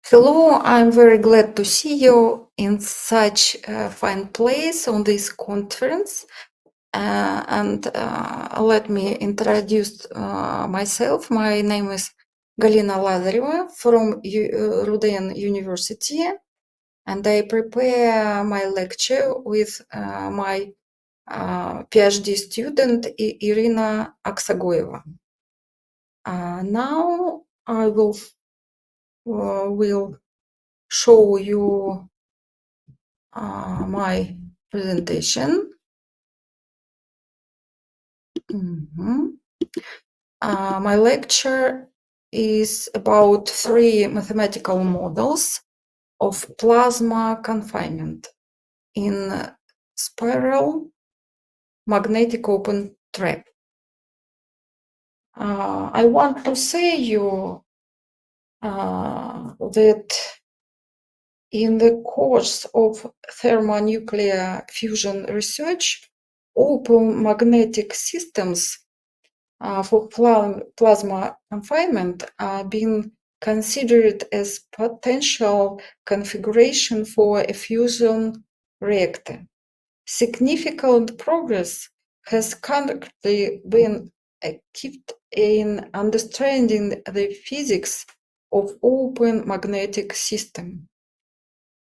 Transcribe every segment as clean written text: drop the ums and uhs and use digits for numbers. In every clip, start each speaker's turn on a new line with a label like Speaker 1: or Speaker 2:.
Speaker 1: Hello, I'm very glad to see you in such a fine place on this conference. Let me introduce myself. My name is Galina Lazareva from Rudan University, and I prepare my lecture with my PhD student Irina Aksagoyeva. Now I will show you my presentation. My lecture is about three mathematical models of plasma confinement in spiral magnetic open trap. I want to say you that in the course of thermonuclear fusion research, open magnetic systems for plasma confinement are being considered as potential configuration for a fusion reactor. Significant progress has currently been achieved in understanding the physics of open magnetic system.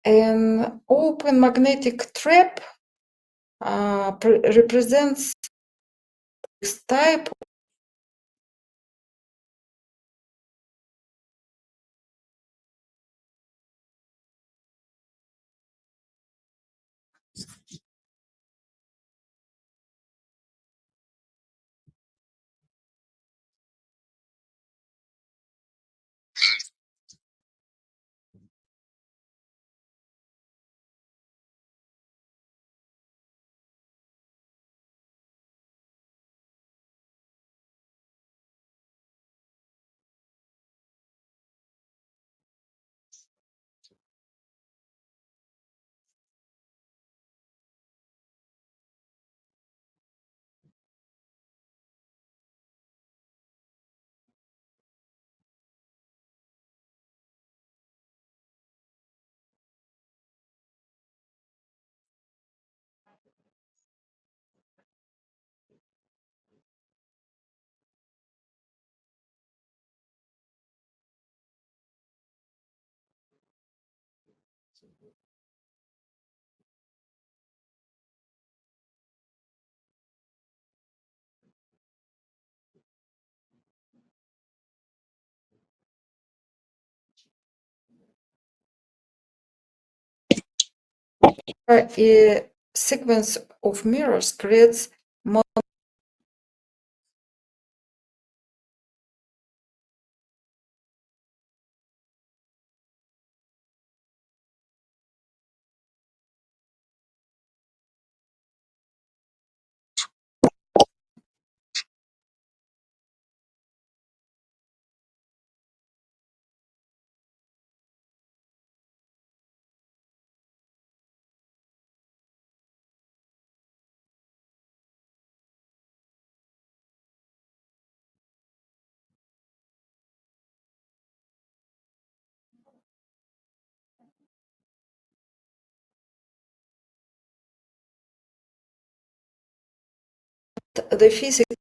Speaker 1: An open magnetic trap represents this type a sequence of mirrors creates the physics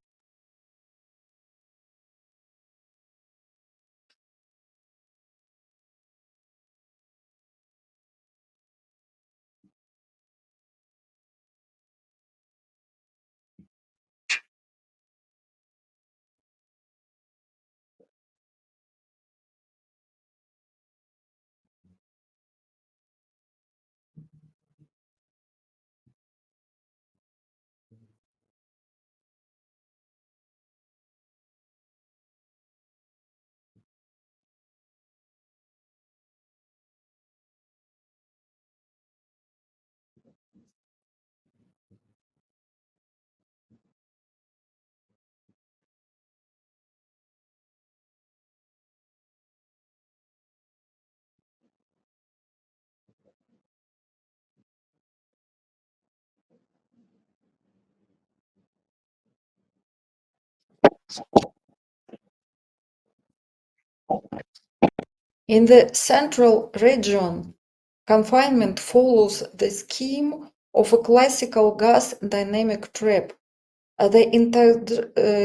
Speaker 1: In the central region, confinement follows the scheme of a classical gas dynamic trap. The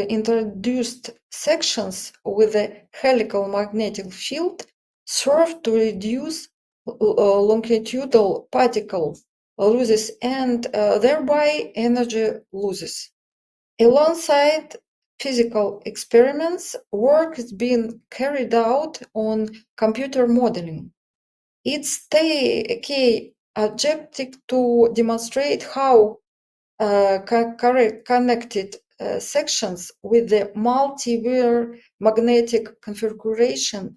Speaker 1: introduced sections with a helical magnetic field serve to reduce longitudinal particle losses and thereby energy losses. Alongside physical experiments, work is being carried out on computer modeling. It's the key objective to demonstrate how connected sections with the multi-wire magnetic configuration.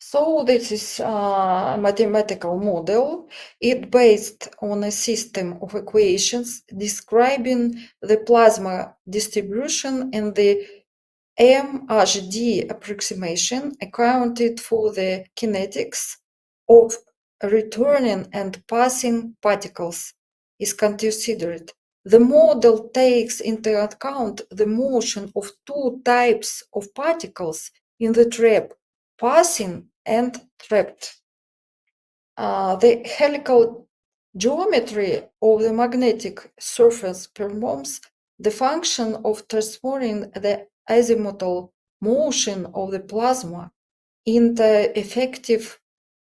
Speaker 1: So this is a mathematical model. It's based on a system of equations describing the plasma distribution and the MHD approximation accounted for the kinetics of returning and passing particles is considered. The model takes into account the motion of two types of particles in the trap, passing and trapped. The helical geometry of the magnetic surface performs the function of transforming the azimuthal motion of the plasma into effective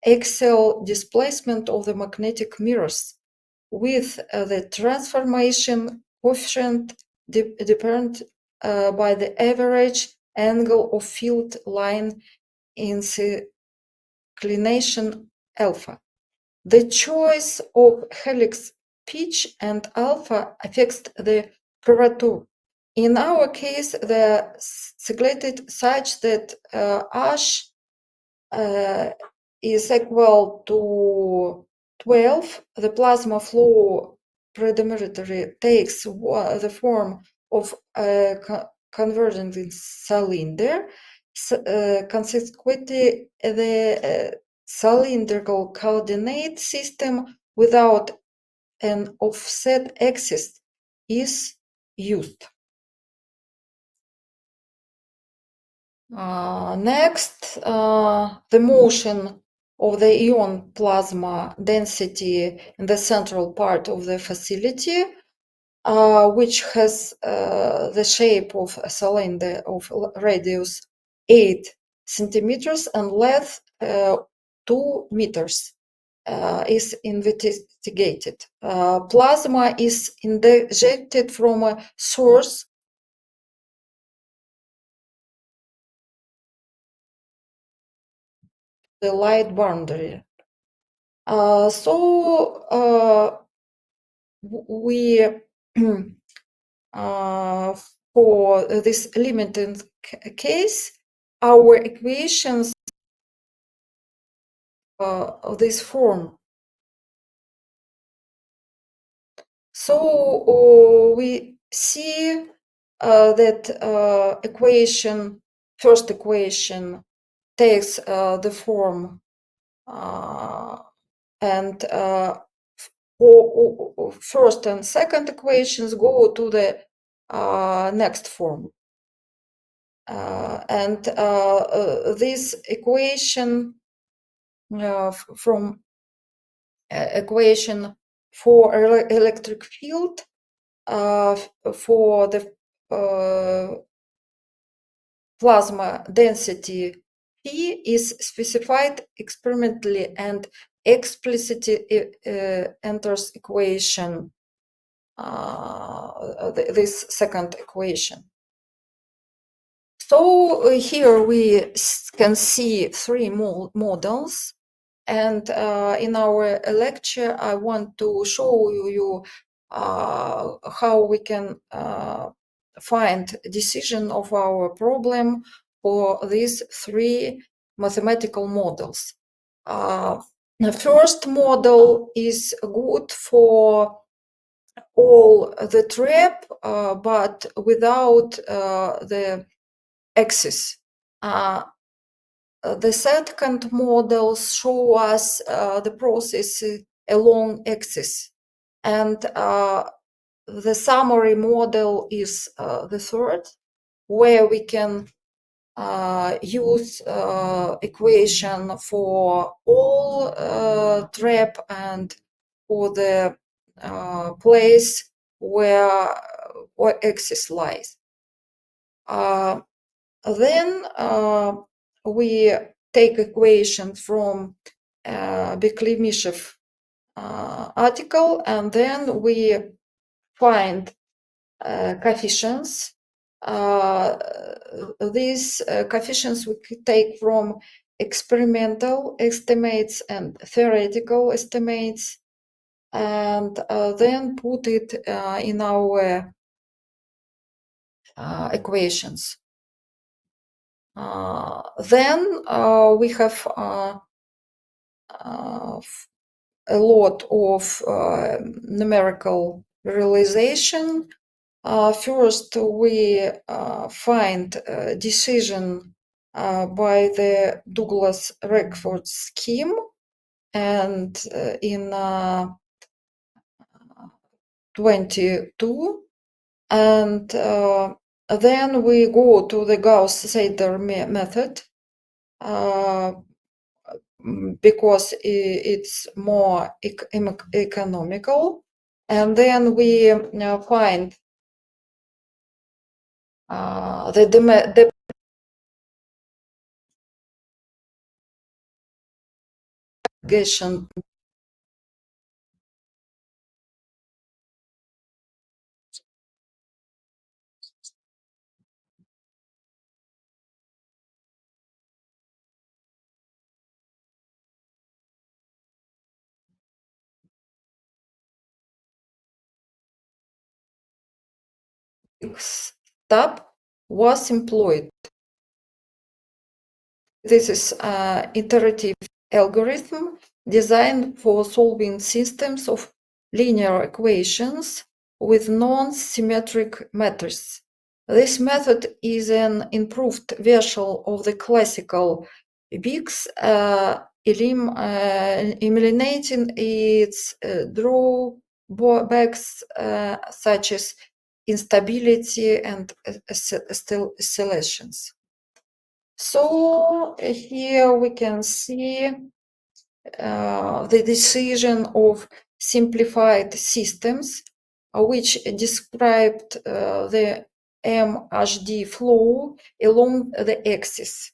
Speaker 1: axial displacement of the magnetic mirrors, with the transformation coefficient dependent by the average angle of field line inclination alpha. The choice of helix pitch and alpha affects the curvature. In our case, they selected such that H is equal to 12. The plasma flow predominantly takes the form of a converging cylinder. Consequently, the cylindrical coordinate system without an offset axis is used. Next, the motion of the ion plasma density in the central part of the facility, which has the shape of a cylinder of radius 8 centimeters and length 2 meters, is investigated. Plasma is injected from a source the light boundary. We for this limited case, our equations of this form. So we see that first equation takes the form and first and second equations go to the next form. And this equation from equation for electric field for the plasma density P is specified experimentally and explicitly enters equation, this second equation. So here we can see three models, and in our lecture I want to show you how we can find decision of our problem for these three mathematical models. The first model is good for all the trap, but without the axis. The second model show us the process along axis. And the summary model is the third, where we can use equation for all trap and for the place where axis lies. Then we take equation from Beklemishev article, and then we find coefficients. These coefficients we could take from experimental estimates and theoretical estimates, and then put it in our equations. Then we have a lot of numerical realization. First, we find a decision by the Douglas-Redford scheme, and in 22, and then we go to the Gauss-Seidel method because it's more economical, and then we find the propagation step was employed. This is an iterative algorithm designed for solving systems of linear equations with non-symmetric matrices. This method is an improved version of the classical BIGS, eliminating its drawbacks such as instability and oscillations. So here we can see the decision of simplified systems, which described the MHD flow along the axis.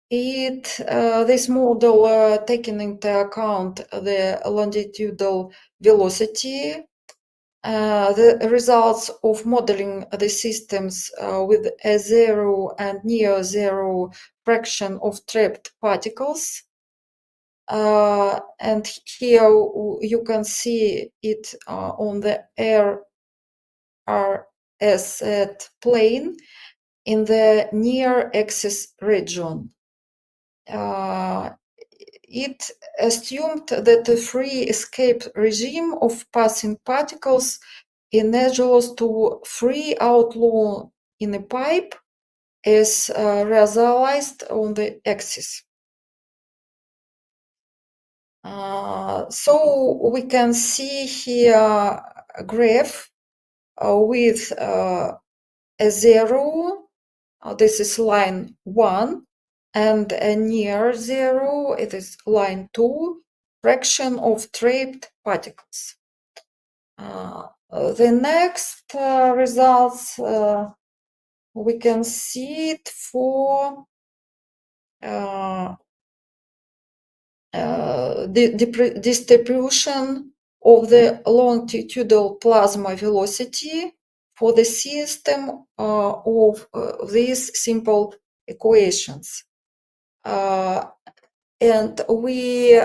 Speaker 1: This model taking into account the longitudinal velocity, the results of modeling the systems with a zero and near zero fraction of trapped particles. And here you can see it on the RS plane in the near axis region. It assumed that the free escape regime of passing particles analogous to free outflow in a pipe is realized on the axis. So we can see here a graph with a zero, this is line 1, and a near zero, it is line 2, fraction of trapped particles. The next results, we can see it for the distribution of the longitudinal plasma velocity for the system of these simple equations. And we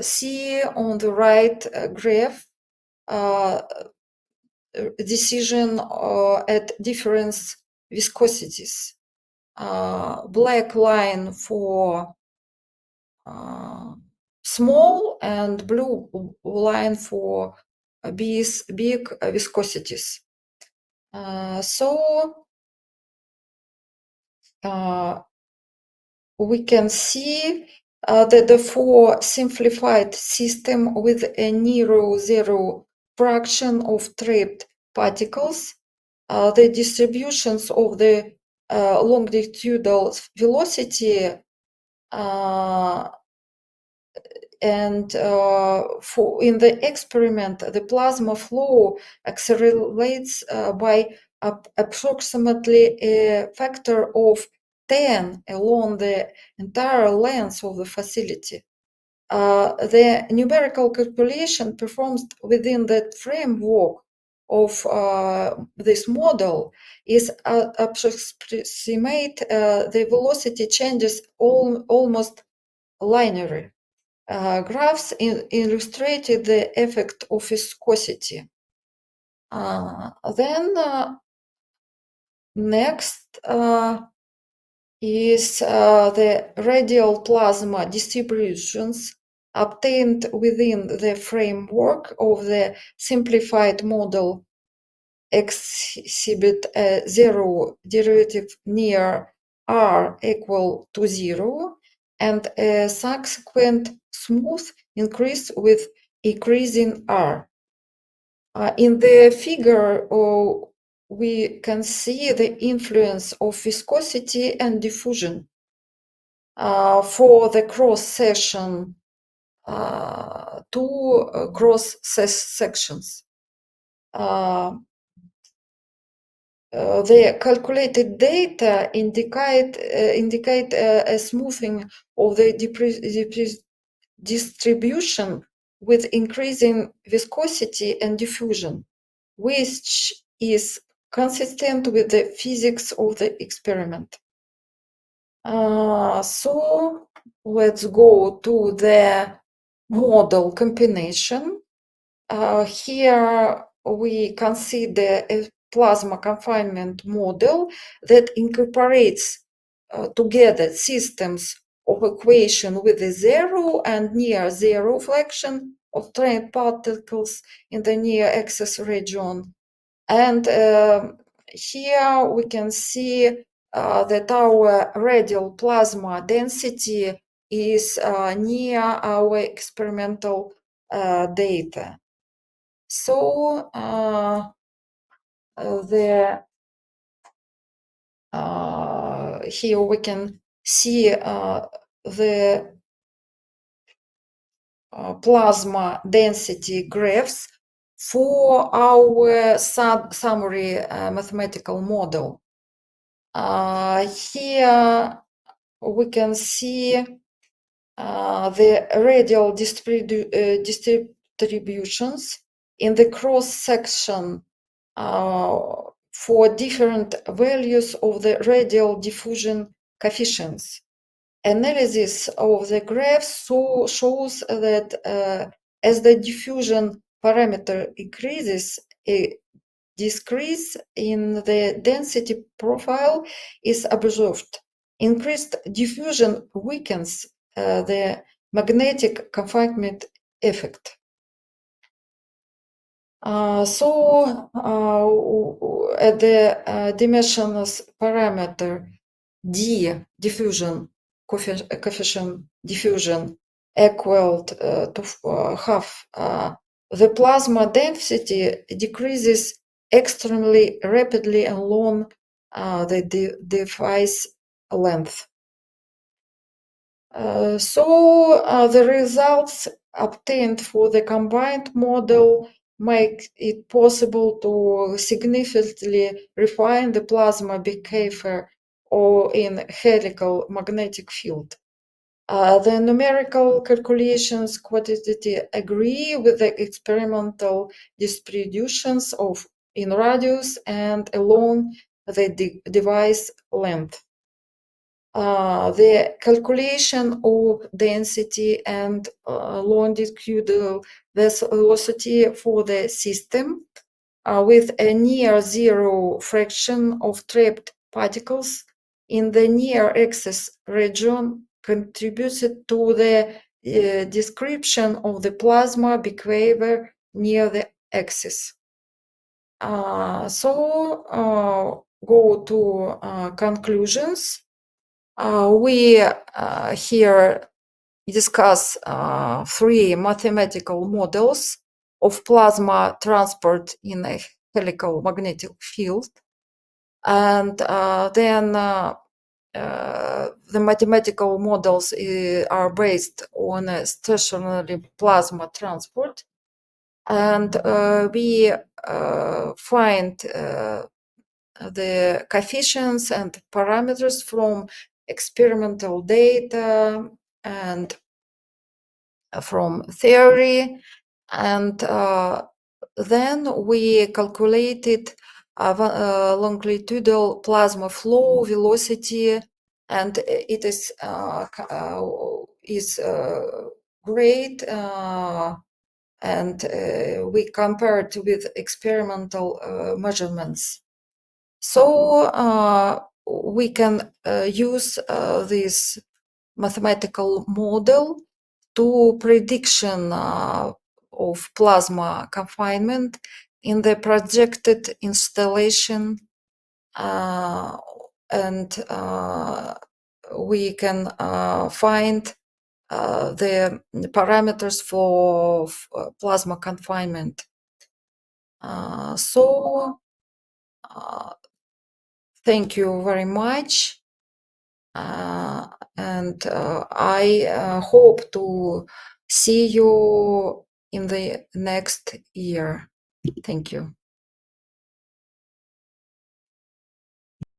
Speaker 1: see on the right graph decision at different viscosities. Black line for small and blue line for big viscosities. So we can see therefore simplified system with a near zero fraction of trapped particles, the distributions of the longitudinal velocity and for in the experiment, the plasma flow accelerates by approximately a factor of 10 along the entire length of the facility. The numerical calculation performed within that framework of this model is approximate the velocity changes almost linearly. Graphs illustrated the effect of viscosity. Then next is the radial plasma distributions obtained within the framework of the simplified model exhibit a zero derivative near r equal to 0 and a subsequent smooth increase with increasing r. In the figure, we can see the influence of viscosity and diffusion for the cross-section, two cross-sections. The calculated data indicate a smoothing of the distribution with increasing viscosity and diffusion, which is consistent with the physics of the experiment. So let's go to the model combination. Here we consider a plasma confinement model that incorporates together systems of equation with a zero and near zero fraction of trapped particles in the near excess region. And here we can see that our radial plasma density is near our experimental data. So here we can see the plasma density graphs for our summary mathematical model. Here we can see the radial distributions in the cross section for different values of the radial diffusion coefficients. Analysis of the graphs shows that as the diffusion parameter increases, a decrease in the density profile is observed. Increased diffusion weakens the magnetic confinement effect. So at the dimensionless parameter d diffusion coefficient diffusion equal to half, the plasma density decreases extremely rapidly along the device length. So the results obtained for the combined model make it possible to significantly refine the plasma behavior or in helical magnetic field. The numerical calculations quantitatively agree with the experimental distributions of in radius and along the device length. The calculation of density and longitudinal velocity for the system with a near zero fraction of trapped particles in the near excess region contributed to the description of the plasma behavior near the axis. So go to conclusions. We here discuss three mathematical models of plasma transport in a helical magnetic field. And then the mathematical models are based on a stationary plasma transport. And we find the coefficients and parameters from experimental data and from theory, and then we calculated longitudinal plasma flow velocity, and it is great, and we compared with experimental measurements. So we can use this mathematical model to prediction of plasma confinement in the projected installation, and we can find the parameters for plasma confinement. So thank you very much, and I hope to see you in the next year. Thank you.